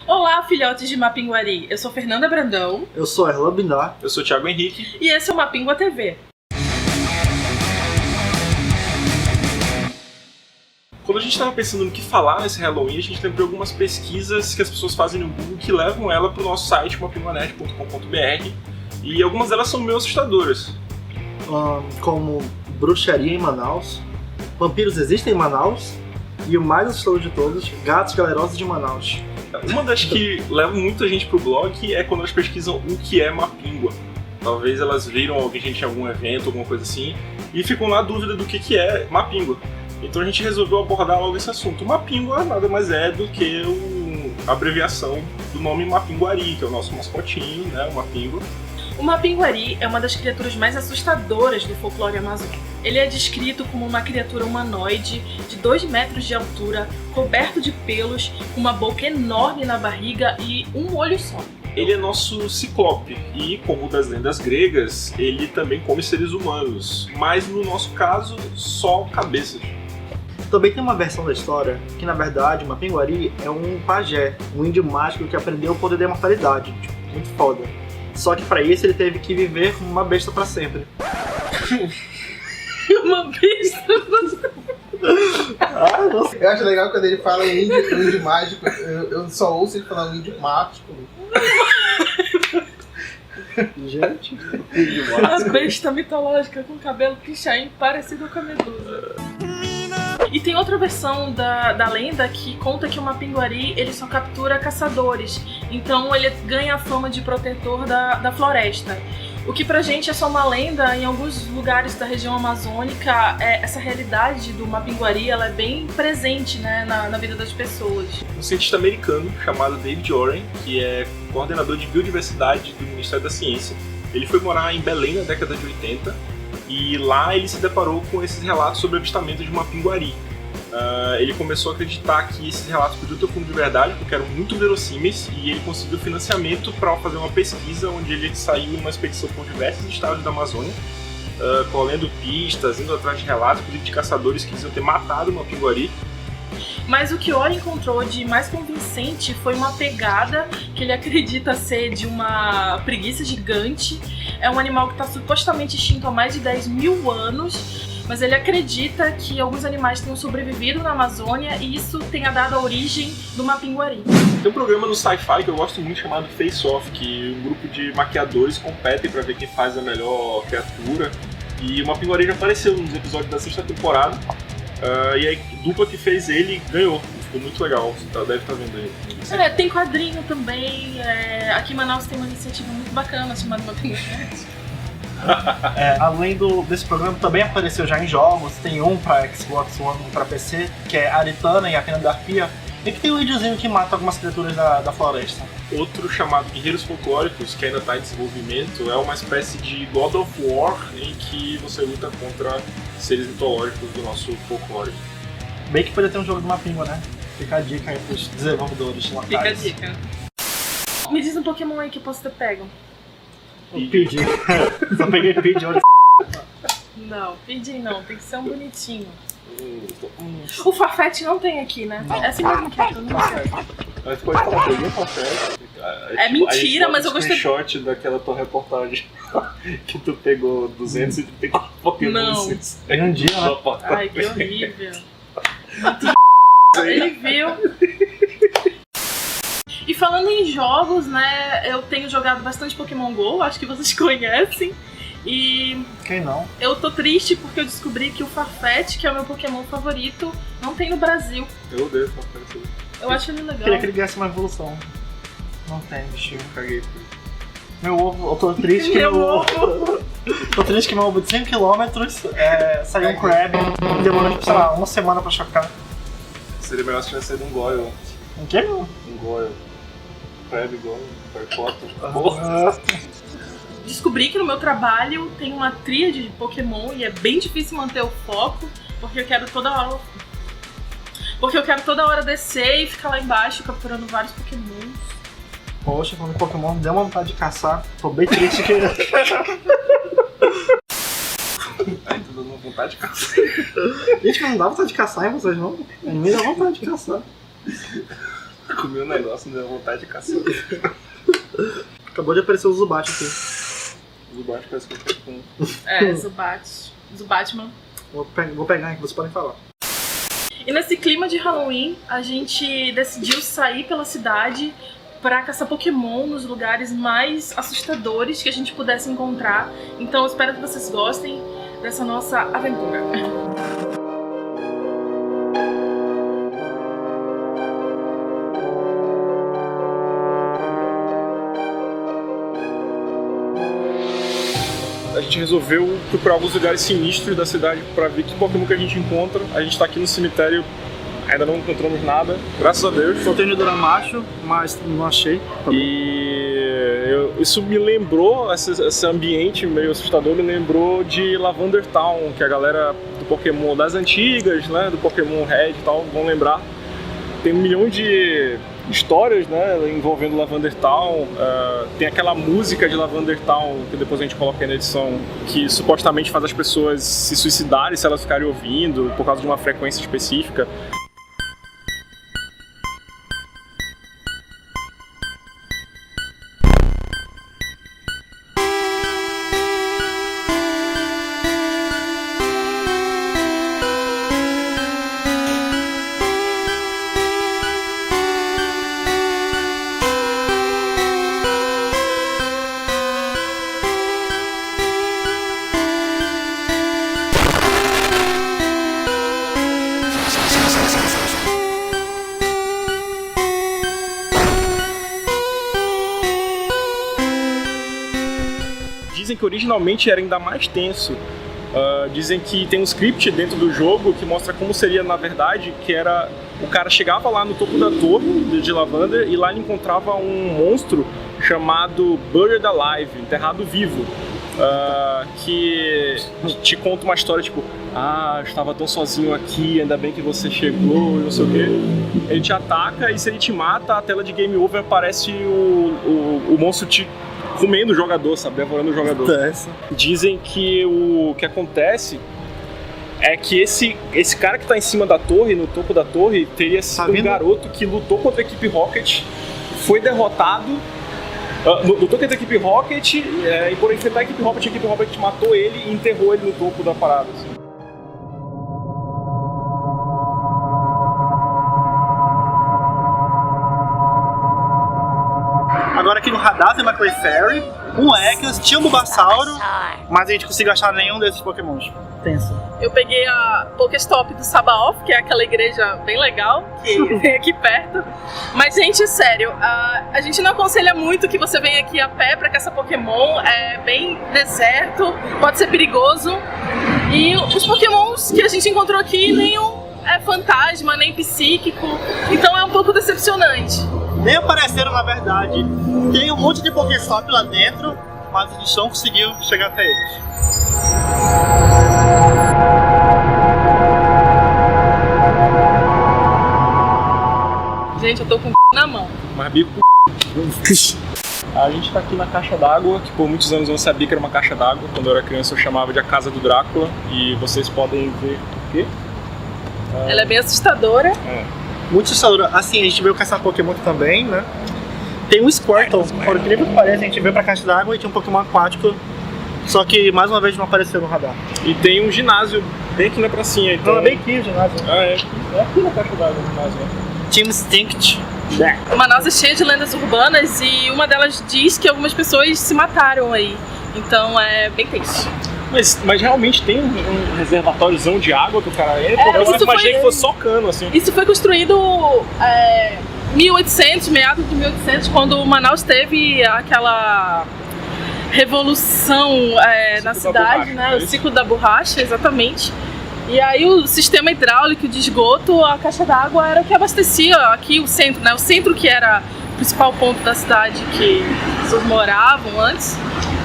Olá, filhotes de Mapinguari. Eu sou Fernanda Brandão. Eu sou Erlan Bindar. Eu sou Thiago Henrique. E esse é o Mapingua TV. Quando a gente estava pensando no que falar nesse Halloween, a gente lembrou algumas pesquisas que as pessoas fazem no Google que levam ela para o nosso site, mapinguanet.com.br, e algumas delas são meio assustadoras. Como bruxaria em Manaus, vampiros existem em Manaus, e o mais assustador de todos, gatos galerosos de Manaus. Uma das que leva muita gente pro blog é quando elas pesquisam o que é Mapingua. Talvez elas viram alguém em algum evento, alguma coisa assim, e ficam na dúvida do que é Mapingua. Então a gente resolveu abordar logo esse assunto. Mapingua nada mais é do que a abreviação do nome Mapinguari, que é o nosso mascotinho, né, o Mapingua. O Mapinguari é uma das criaturas mais assustadoras do folclore amazônico. Ele é descrito como uma criatura humanoide de 2 metros de altura, coberto de pelos, com uma boca enorme na barriga e um olho só. Ele é nosso ciclope e, como das lendas gregas, ele também come seres humanos, mas no nosso caso, só cabeças. Também tem uma versão da história que, na verdade, o Mapinguari é um pajé, um índio mágico que aprendeu o poder da imortalidade. Muito foda. Só que pra isso ele teve que viver como uma besta pra sempre. Uma besta pra sempre? Nossa. Eu acho legal quando ele fala índio mágico, eu só ouço ele falar índio mágico. Gente, uma besta mitológica com cabelo pichain parecido com a medusa. E tem outra versão da lenda que conta que o Mapinguari ele só captura caçadores, então ele ganha a fama de protetor da floresta. O que pra gente é só uma lenda, em alguns lugares da região amazônica, essa realidade do Mapinguari ela é bem presente, né, na vida das pessoas. Um cientista americano chamado David Oren, que é coordenador de biodiversidade do Ministério da Ciência, ele foi morar em Belém na década de 80 e lá ele se deparou com esses relatos sobre o avistamento de Mapinguari. Ele começou a acreditar que esses relatos podiam ter fundo de verdade, porque eram muito verossímeis, e ele conseguiu financiamento para fazer uma pesquisa onde ele saiu em uma expedição por diversos estados da Amazônia, colhendo pistas, indo atrás de relatos, inclusive de caçadores que diziam ter matado o Mapinguari. Mas o que Oren encontrou de mais convincente foi uma pegada que ele acredita ser de uma preguiça gigante. É um animal que está supostamente extinto há mais de 10 mil anos, mas ele acredita que alguns animais tenham sobrevivido na Amazônia e isso tenha dado a origem do Mapinguari. Tem um programa no Sci-Fi que eu gosto muito chamado Face Off, que um grupo de maquiadores competem para ver quem faz a melhor criatura. E o Mapinguari já apareceu nos episódios da 6ª temporada. E a dupla que fez ele ganhou. Ficou muito legal, você deve estar vendo aí. Tem quadrinho também. Aqui em Manaus tem uma iniciativa muito bacana chamada Mapinguari. Além desse programa, também apareceu já em jogos. Tem um para Xbox One, um para PC, que é Aritana e a Pena da Arpia, e que tem um índiozinho que mata algumas criaturas da floresta. Outro chamado Guerreiros Folclóricos, que ainda está em desenvolvimento, é uma espécie de God of War em que você luta contra seres mitológicos do nosso folclore. Bem que poderia ter um jogo do Mapingua, né? Fica a dica aí pros desenvolvedores locais. Fica a dica. Me diz um Pokémon aí que eu posso ter pego. O Pidgey. Só peguei Pidgey, olha. Não, Pidgey não, tem que ser um bonitinho. O Farfetch não tem aqui, né? Não. É assim mesmo que eu não sei. Mas pode falar, peguei o Farfetch. É mentira, mas eu gostei. Um screenshot daquela tua reportagem que tu pegou 234 Pokémon. Não. Em um dia, né? Ai, que horrível. Ele viu. E falando em jogos, né, eu tenho jogado bastante Pokémon GO, acho que vocês conhecem. E quem não? Eu tô triste porque eu descobri que o Farfetch, que é o meu Pokémon favorito, não tem no Brasil. Eu odeio Farfetch. Eu acho ele legal. Queria que ele ganhasse uma evolução. Não tem, bichinho. Caguei por isso. Meu ovo, eu tô triste que meu ovo. Tô triste que meu ovo de 100 km saiu um crab e demorou, sei lá, uma semana pra chocar. Seria melhor se tivesse sido um Goyle. Um quê, meu? Um Goyle. Crab Goyle, Harry Potter. Descobri que no meu trabalho tem uma tríade de Pokémon e é bem difícil manter o foco, porque eu quero toda hora descer e ficar lá embaixo capturando vários Pokémons. Poxa, quando o Pokémon deu uma vontade de caçar, tô bem triste que... Aí tô dando vontade de caçar. Gente, não dá vontade de caçar em vocês não? Em mim dá vontade de caçar. Comi um negócio, me deu vontade de caçar. Acabou de aparecer o Zubat aqui. Zubat parece que eu tô com... Zubatman. Vou pegar aqui, vocês podem falar. E nesse clima de Halloween, a gente decidiu sair pela cidade pra caçar Pokémon nos lugares mais assustadores que a gente pudesse encontrar. Então eu espero que vocês gostem dessa nossa aventura. A gente resolveu procurar alguns lugares sinistros da cidade pra ver que Pokémon que a gente encontra. A gente tá aqui no cemitério, ainda não encontramos nada, graças a Deus. Só tem no Duramacho, mas não achei. E isso me lembrou, esse ambiente meio assustador me lembrou de Lavender Town, que a galera do Pokémon das antigas, né, do Pokémon Red e tal, vão lembrar. Tem 1 milhão de histórias, né, envolvendo Lavender Town. Tem aquela música de Lavender Town, que depois a gente coloca aí na edição, que supostamente faz as pessoas se suicidarem se elas ficarem ouvindo, por causa de uma frequência específica. Dizem que originalmente era ainda mais tenso. Dizem que tem um script dentro do jogo que mostra como seria na verdade, que era... O cara chegava lá no topo da torre de Lavender e lá ele encontrava um monstro chamado Buried Alive, enterrado vivo. Que te conta uma história tipo: ah, eu estava tão sozinho aqui, ainda bem que você chegou e não sei o quê. Ele te ataca e se ele te mata, a tela de Game Over aparece o monstro te comendo o jogador, sabe? Devorando o jogador. Dizem que o que acontece é que esse cara que tá em cima da torre, no topo da torre, teria sido um garoto que lutou contra a equipe Rocket, foi derrotado, lutou contra a equipe Rocket, e por enfrentar a equipe Rocket matou ele e enterrou ele no topo da parada. Assim. Agora aqui no radar tem uma Clefairy, um Ekans, tinha um Bulbasauro, mas a gente conseguiu achar nenhum desses Pokémons. Tenso. Eu peguei a Pokéstop do Sabaoth, que é aquela igreja bem legal, que tem aqui perto. Mas, gente, sério, a gente não aconselha muito que você venha aqui a pé pra caçar Pokémon. É bem deserto, pode ser perigoso. E os Pokémons que a gente encontrou aqui, nenhum é fantasma, nem psíquico. Então é um pouco decepcionante. Nem apareceram, na verdade. Tem um monte de Pokéstop lá dentro, mas a gente não conseguiu chegar até eles. Gente, eu tô com na mão. Mas bico. A gente tá aqui na caixa d'água, que por muitos anos eu não sabia que era uma caixa d'água. Quando eu era criança eu chamava de a casa do Drácula. E vocês podem ver o quê? Ela é bem assustadora. Muito assustadora. Assim, a gente veio caçar Pokémon aqui também, né? Tem um Squirtle, por incrível que pareça, a gente veio pra caixa d'água e tinha um Pokémon aquático. Só que mais uma vez não apareceu no radar. E tem um ginásio bem aqui na pracinha. Então... Não, é bem aqui o ginásio. É aqui na caixa d'água o ginásio, né? Team Instinct. Manaus é cheia de lendas urbanas e uma delas diz que algumas pessoas se mataram aí. Então é bem tenso. Mas realmente tem um reservatóriozão de água que o cara entra? Eu imaginei que fosse só cano, assim. Isso foi construído 1800, meados de 1800, quando Manaus teve aquela revolução na cidade, né? O ciclo da borracha, exatamente. E aí o sistema hidráulico de esgoto, a caixa d'água era o que abastecia aqui o centro, né? O centro que era o principal ponto da cidade que as pessoas moravam antes,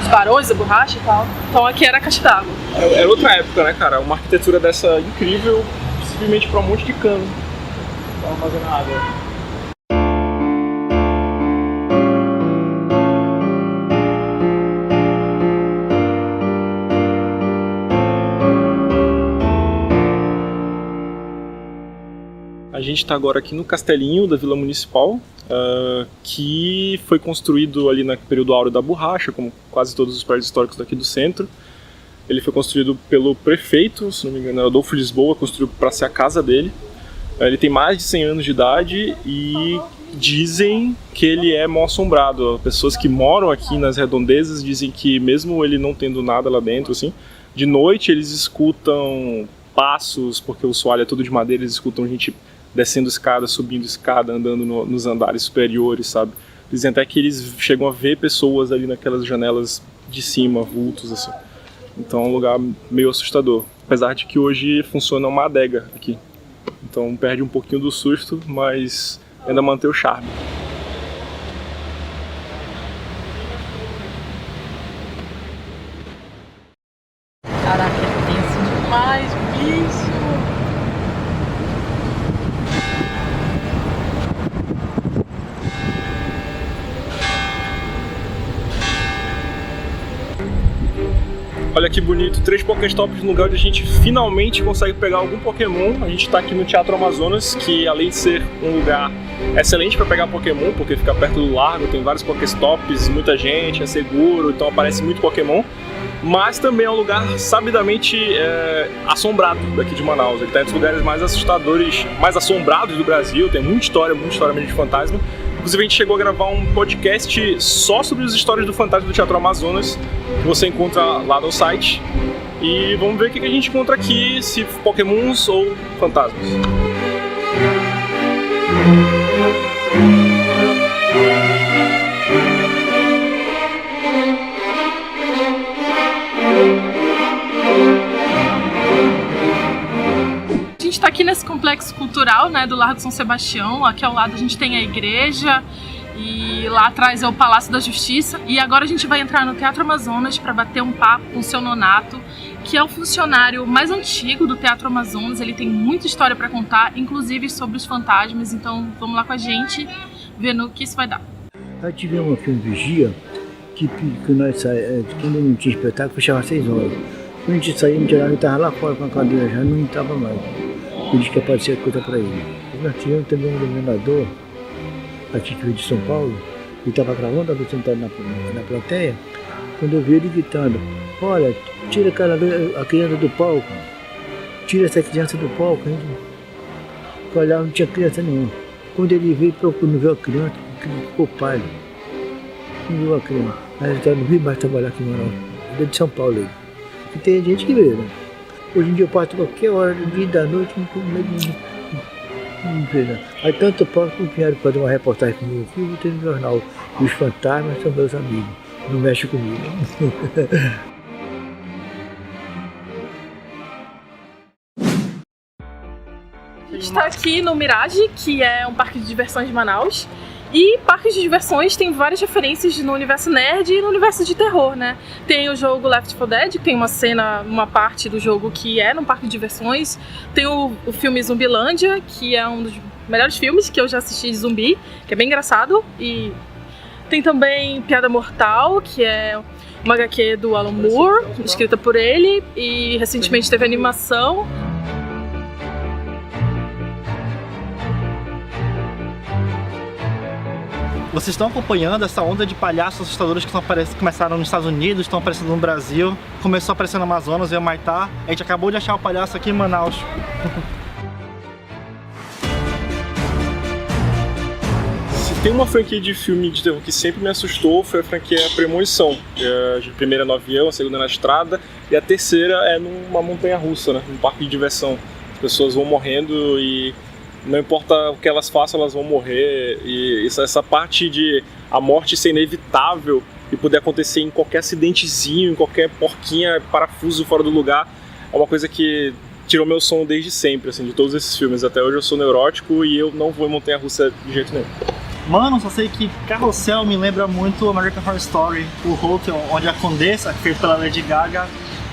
os barões da borracha e tal. Então aqui era a caixa d'água. Era outra época, né, cara? Uma arquitetura dessa incrível, simplesmente para um monte de cano. Tava fazendo água. A gente gente está agora aqui no Castelinho da Vila Municipal, que foi construído ali no período áureo da borracha, como quase todos os prédios históricos daqui do centro. Ele foi construído pelo prefeito, se não me engano, Adolfo Lisboa, construiu para ser a casa dele. Ele tem mais de 100 anos de idade e dizem que ele é mal assombrado. Pessoas que moram aqui nas redondezas dizem que mesmo ele não tendo nada lá dentro, assim, de noite eles escutam passos, porque o soalho é tudo de madeira, eles escutam gente descendo escada, subindo escada, andando nos andares superiores, sabe? Dizem até que eles chegam a ver pessoas ali naquelas janelas de cima, vultos, assim. Então é um lugar meio assustador. Apesar de que hoje funciona uma adega aqui. Então perde um pouquinho do susto, mas ainda mantém o charme. Caraca, é tenso demais, bicho! Olha que bonito, 3 Pokéstops no lugar onde a gente finalmente consegue pegar algum Pokémon. A gente está aqui no Teatro Amazonas, que além de ser um lugar excelente para pegar Pokémon, porque fica perto do largo, tem vários Pokéstops, muita gente, é seguro, então aparece muito Pokémon. Mas também é um lugar sabidamente assombrado daqui de Manaus. Ele está entre os lugares mais assustadores, mais assombrados do Brasil, tem muita história mesmo de fantasma. Inclusive a gente chegou a gravar um podcast só sobre as histórias do fantasma do Teatro Amazonas, que você encontra lá no site. E vamos ver o que a gente encontra aqui, se Pokémons ou fantasmas. A gente está aqui nesse complexo cultural, né, do Largo São Sebastião. Aqui ao lado a gente tem a igreja e lá atrás é o Palácio da Justiça. E agora a gente vai entrar no Teatro Amazonas para bater um papo com o seu Nonato, que é o funcionário mais antigo do Teatro Amazonas. Ele tem muita história para contar, inclusive sobre os fantasmas. Então vamos lá com a gente, ver no que isso vai dar. Eu tivemos aqui um vigia que nós quando não tinha espetáculo, fechava às 6 horas. Quando a gente saía, ele estava lá fora com a cadeira, já não estava mais. Ele disse que aparecia coisa para ele. E nós tivemos também um governador aqui que veio de São Paulo, ele estava gravando, estava sentado na plateia, quando eu vi ele gritando: olha, tira a criança do palco, tira essa criança do palco. A gente olhava, não tinha criança nenhuma. Quando ele veio, não viu a criança, ele ficou pálido. Não viu a criança. Aí ele não viu mais trabalhar aqui em Manaus. Ele é de São Paulo. Ele. E tem gente que vê, né? Hoje em dia eu passo qualquer hora do dia e da noite, não vê, né? Aí tanto eu posso que vieram fazer uma reportagem comigo aqui, eu vou ter no jornal. E os fantasmas são meus amigos, não mexe comigo. A gente está aqui no Mirage, que é um parque de diversões de Manaus. E parques de diversões tem várias referências no universo nerd e no universo de terror, né? Tem o jogo Left 4 Dead, que tem uma parte do jogo que é num parque de diversões. Tem o filme Zumbilândia, que é um dos melhores filmes que eu já assisti de zumbi, que é bem engraçado. E tem também Piada Mortal, que é uma HQ do Alan Moore, escrita por ele. E recentemente teve animação. Vocês estão acompanhando essa onda de palhaços assustadores que começaram nos Estados Unidos, estão aparecendo no Brasil, começou a aparecer no Amazonas, veio Maitá. A gente acabou de achar o palhaço aqui em Manaus. Se tem uma franquia de filme de terror que sempre me assustou, foi a franquia Premonição. A primeira é no avião, a segunda é na estrada e a terceira é numa montanha-russa, né? Num parque de diversão. As pessoas vão morrendo e não importa o que elas façam, elas vão morrer. E essa parte de a morte ser inevitável e poder acontecer em qualquer acidentezinho, em qualquer porquinha, parafuso fora do lugar, é uma coisa que tirou meu sono desde sempre, assim, de todos esses filmes. Até hoje eu sou neurótico e eu não vou em montanha-russa de jeito nenhum. Mano, só sei que Carrossel me lembra muito American Horror Story, o Hotel, onde a Condessa, feita pela Lady Gaga,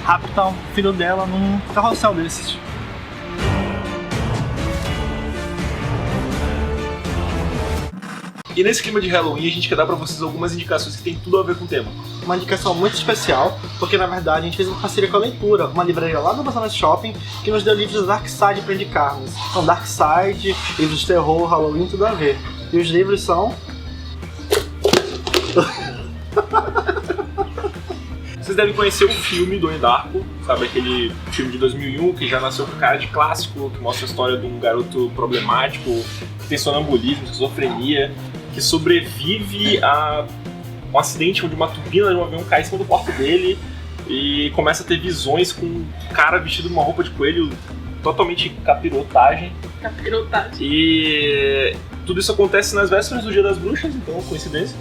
rapta o filho dela num carrossel desses. E nesse clima de Halloween, a gente quer dar pra vocês algumas indicações que tem tudo a ver com o tema. Uma indicação muito especial, porque na verdade a gente fez uma parceria com a Leitura, uma livraria lá do Amazonas Shopping, que nos deu livros Dark Side pra indicarmos. Então, Dark Side, livros de terror, Halloween, tudo a ver. E os livros são... Vocês devem conhecer o filme Donnie Darko, sabe, aquele filme de 2001 que já nasceu com cara de clássico, que mostra a história de um garoto problemático, que tem sonambulismo, esquizofrenia, que sobrevive a um acidente onde uma turbina de um avião cai em cima do quarto dele e começa a ter visões com um cara vestido numa roupa de coelho totalmente capirotagem. E tudo isso acontece nas vésperas do Dia das Bruxas, então coincidência.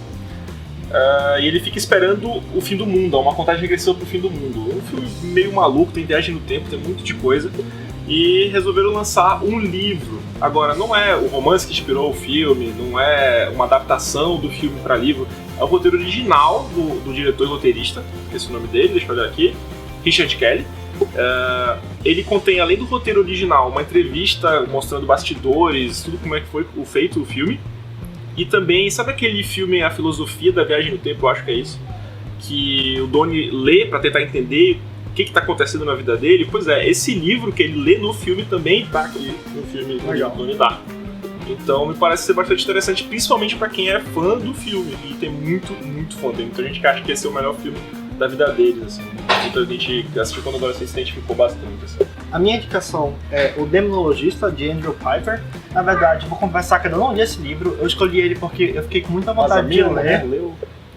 E ele fica esperando o fim do mundo, uma contagem regressiva pro fim do mundo. É um filme meio maluco, tem viagem no tempo, tem muito de coisa. E resolveram lançar um livro. Agora, não é o romance que inspirou o filme, não é uma adaptação do filme para livro. É o roteiro original do diretor e roteirista, que é esse o nome dele, deixa eu olhar aqui, Richard Kelly. Ele contém, além do roteiro original, uma entrevista mostrando bastidores, tudo como é que foi feito o filme. E também, sabe aquele filme A Filosofia da Viagem no Tempo, eu acho que é isso? Que o Donnie lê para tentar entender o que está acontecendo na vida dele. Pois é, esse livro que ele lê no filme também está aqui no filme do Donnie Darko. Então me parece ser bastante interessante, principalmente para quem é fã do filme. E tem muito fã, tem muita gente que acha que esse é o melhor filme da vida deles, assim. Muita gente que assistiu quando adolescente se identificou bastante, assim. A minha indicação é O Demonologista, de Andrew Piper. Na verdade, vou confessar que eu não li esse livro. Eu escolhi ele porque eu fiquei com muita vontade de ler. Leu?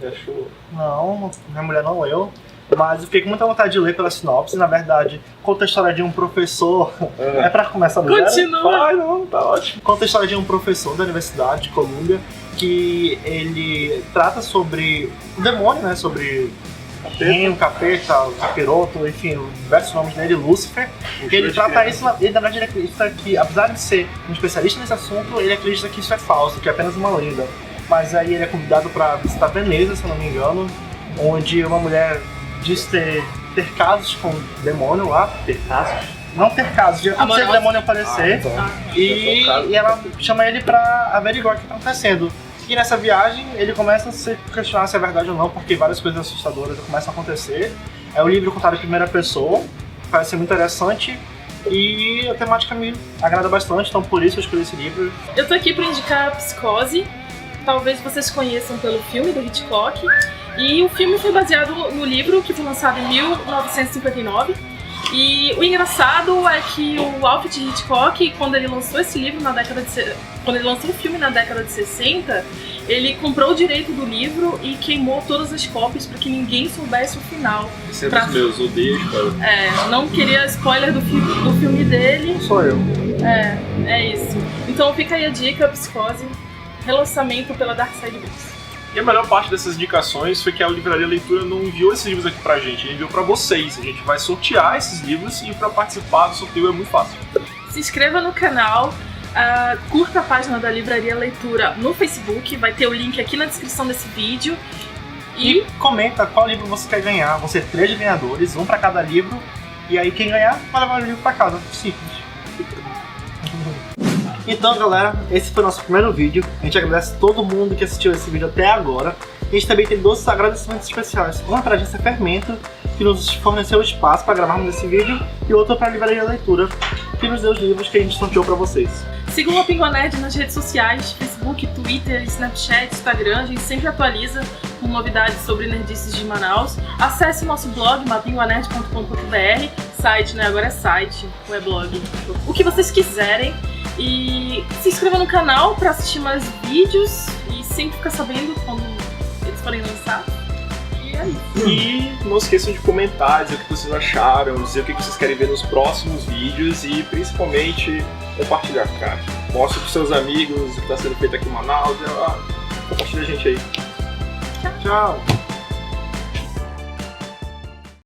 Achou? Não, minha mulher não leu. Mas eu fiquei com muita vontade de ler pela sinopse. Na verdade, conta a história de um professor... É pra começar a ler? Continua! Ai, não, tá ótimo. Conta a história de um professor da Universidade de Columbia que ele trata sobre o demônio, né? Sobre o capeta, o capiroto, enfim, diversos nomes dele, Lúcifer. E ele trata isso, ele na verdade ele acredita que, apesar de ser um especialista nesse assunto, ele acredita que isso é falso, que é apenas uma lenda. Mas aí ele é convidado para visitar Veneza, se eu não me engano, onde uma mulher diz ter casos com o demônio lá. Ter casos? Não ter casos, de acontecer o demônio aparecer. E ela chama ele pra averiguar o que está acontecendo. E nessa viagem ele começa a se questionar se é verdade ou não, porque várias coisas assustadoras começam a acontecer. É um livro contado em primeira pessoa, parece ser muito interessante. E a temática me agrada bastante, então por isso eu escolhi esse livro. Eu tô aqui pra indicar Psicose. Talvez vocês conheçam pelo filme do Hitchcock. E o filme foi baseado no livro que foi lançado em 1959. E o engraçado é que o Alfred Hitchcock, quando ele lançou esse livro quando ele lançou o filme na década de 60, ele comprou o direito do livro e queimou todas as cópias para que ninguém soubesse o final. Esse é dos meus, odeio spoiler. Não queria spoiler do filme dele. Sou eu. É isso. Então fica aí a dica, Psicose, relançamento pela Dark Side Books. E a melhor parte dessas indicações foi que a Livraria Leitura não enviou esses livros aqui pra gente, ele enviou pra vocês. A gente vai sortear esses livros e pra participar do sorteio é muito fácil. Se inscreva no canal, curta a página da Livraria Leitura no Facebook, vai ter o link aqui na descrição desse vídeo. E comenta qual livro você quer ganhar. Vão ser 3 ganhadores, um pra cada livro. E aí quem ganhar vai levar o livro pra casa. Simples. Então galera, esse foi o nosso primeiro vídeo. A gente agradece todo mundo que assistiu esse vídeo até agora. A gente também tem 2 agradecimentos especiais. Um para a agência Fermento, que nos forneceu o espaço para gravarmos esse vídeo. E outro para a Livraria Leitura, que nos deu os livros que a gente sorteou para vocês. Sigam a Pinguá Nerd nas redes sociais, Facebook, Twitter, Snapchat, Instagram. A gente sempre atualiza com novidades sobre nerdices de Manaus. Acesse o nosso blog, mapinguanerd.com.br. Site, né? Agora é site, não é blog. O que vocês quiserem. E se inscreva no canal para assistir mais vídeos e sempre ficar sabendo quando eles forem lançar. E é isso. E não esqueçam de comentar, dizer o que vocês acharam, dizer o que vocês querem ver nos próximos vídeos e principalmente compartilhar, cara. Mostre pros seus amigos o que está sendo feito aqui em Manaus. Compartilha a gente aí. Tchau!